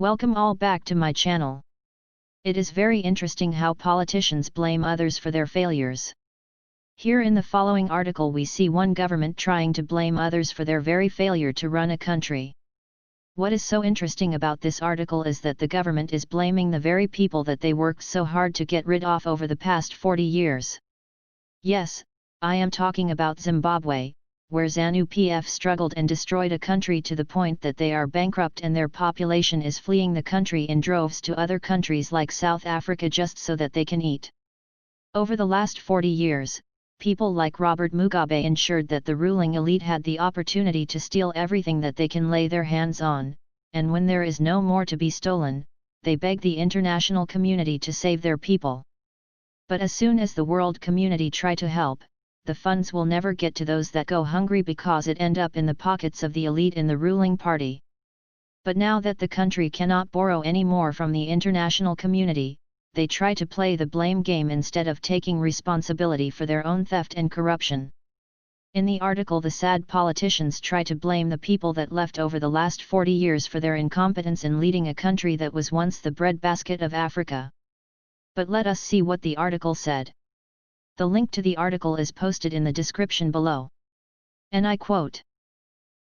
Welcome all back to my channel. It is very interesting how politicians blame others for their failures. Here in the following article we see one government trying to blame others for their very failure to run a country. What is so interesting about this article is that the government is blaming the very people that they worked so hard to get rid of over the past 40 years. Yes, I am talking about Zimbabwe, where ZANU-PF struggled and destroyed a country to the point that they are bankrupt and their population is fleeing the country in droves to other countries like South Africa just so that they can eat. Over the last 40 years, people like Robert Mugabe ensured that the ruling elite had the opportunity to steal everything that they can lay their hands on, and when there is no more to be stolen, they beg the international community to save their people. But as soon as the world community try to help, the funds will never get to those that go hungry because it end up in the pockets of the elite in the ruling party. But now that the country cannot borrow any more from the international community, they try to play the blame game instead of taking responsibility for their own theft and corruption. In the article, the sad politicians try to blame the people that left over the last 40 years for their incompetence in leading a country that was once the breadbasket of Africa. But let us see what the article said. The link to the article is posted in the description below. And I quote,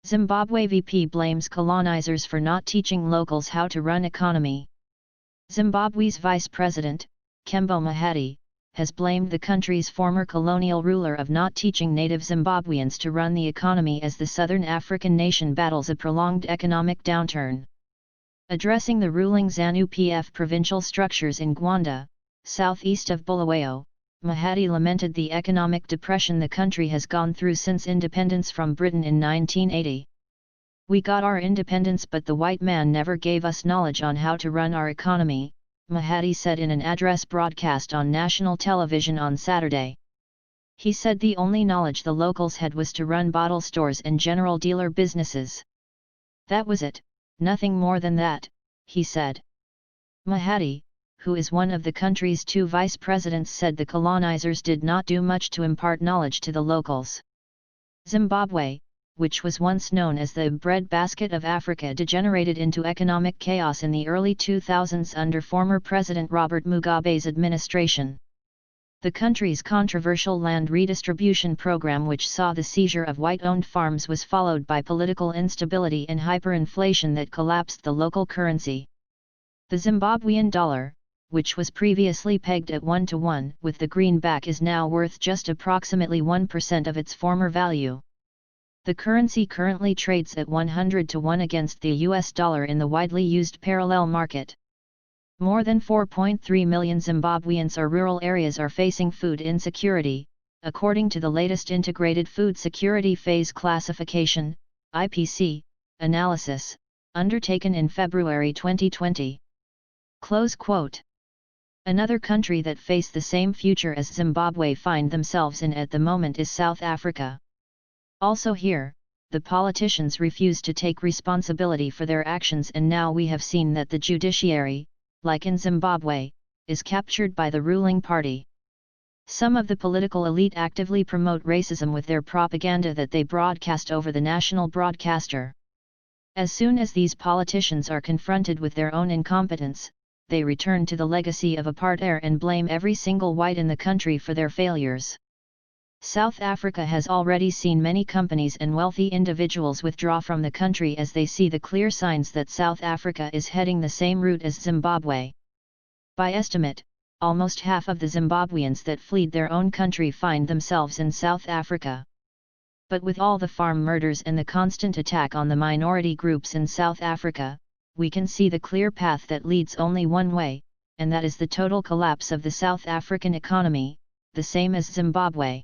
Zimbabwe VP blames colonizers for not teaching locals how to run economy. Zimbabwe's Vice President, Kembo Mahadi, has blamed the country's former colonial ruler of not teaching native Zimbabweans to run the economy as the southern African nation battles a prolonged economic downturn. Addressing the ruling ZANU-PF provincial structures in Gwanda, southeast of Bulawayo, Mahadi lamented the economic depression the country has gone through since independence from Britain in 1980. We got our independence, but the white man never gave us knowledge on how to run our economy, Mahadi said in an address broadcast on national television on Saturday. He said the only knowledge the locals had was to run bottle stores and general dealer businesses. That was it, nothing more than that, he said. Mahadi, who is one of the country's two vice presidents, said the colonizers did not do much to impart knowledge to the locals. Zimbabwe, which was once known as the breadbasket of Africa, degenerated into economic chaos in the early 2000s under former President Robert Mugabe's administration. The country's controversial land redistribution program, which saw the seizure of white-owned farms, was followed by political instability and hyperinflation that collapsed the local currency. The Zimbabwean dollar, which was previously pegged at 1-to-1 with the greenback, is now worth just approximately 1% of its former value. The currency currently trades at 100-to-1 against the US dollar in the widely used parallel market. More than 4.3 million Zimbabweans or rural areas are facing food insecurity, according to the latest Integrated Food Security Phase Classification (IPC) analysis, undertaken in February 2020. Close quote. Another country that face the same future as Zimbabwe find themselves in at the moment is South Africa. Also here, the politicians refuse to take responsibility for their actions, and now we have seen that the judiciary, like in Zimbabwe, is captured by the ruling party. Some of the political elite actively promote racism with their propaganda that they broadcast over the national broadcaster. As soon as these politicians are confronted with their own incompetence, they return to the legacy of apartheid and blame every single white in the country for their failures. South Africa has already seen many companies and wealthy individuals withdraw from the country as they see the clear signs that South Africa is heading the same route as Zimbabwe. By estimate, almost half of the Zimbabweans that fled their own country find themselves in South Africa. But with all the farm murders and the constant attack on the minority groups in South Africa, we can see the clear path that leads only one way, and that is the total collapse of the South African economy, the same as Zimbabwe.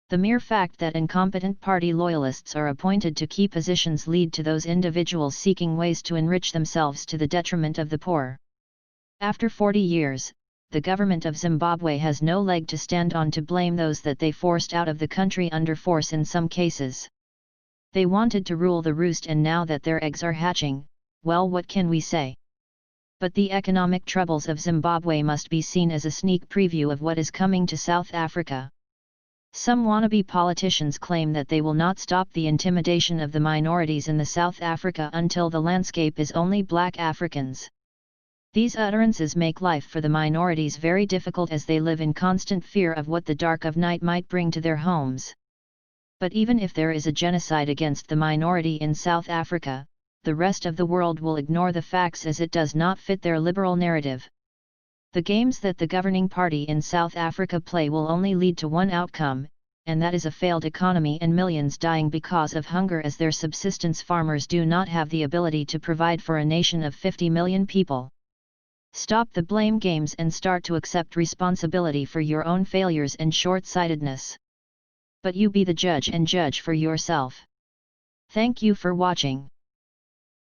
The mere fact that incompetent party loyalists are appointed to key positions lead to those individuals seeking ways to enrich themselves to the detriment of the poor. After 40 years, the government of Zimbabwe has no leg to stand on to blame those that they forced out of the country under force in some cases. They wanted to rule the roost, and now that their eggs are hatching, well, what can we say? But the economic troubles of Zimbabwe must be seen as a sneak preview of what is coming to South Africa. Some wannabe politicians claim that they will not stop the intimidation of the minorities in the South Africa until the landscape is only black Africans. These utterances make life for the minorities very difficult as they live in constant fear of what the dark of night might bring to their homes. But even if there is a genocide against the minority in South Africa, the rest of the world will ignore the facts as it does not fit their liberal narrative. The games that the governing party in South Africa play will only lead to one outcome, and that is a failed economy and millions dying because of hunger as their subsistence farmers do not have the ability to provide for a nation of 50 million people. Stop the blame games and start to accept responsibility for your own failures and short-sightedness. But you be the judge and judge for yourself. Thank you for watching.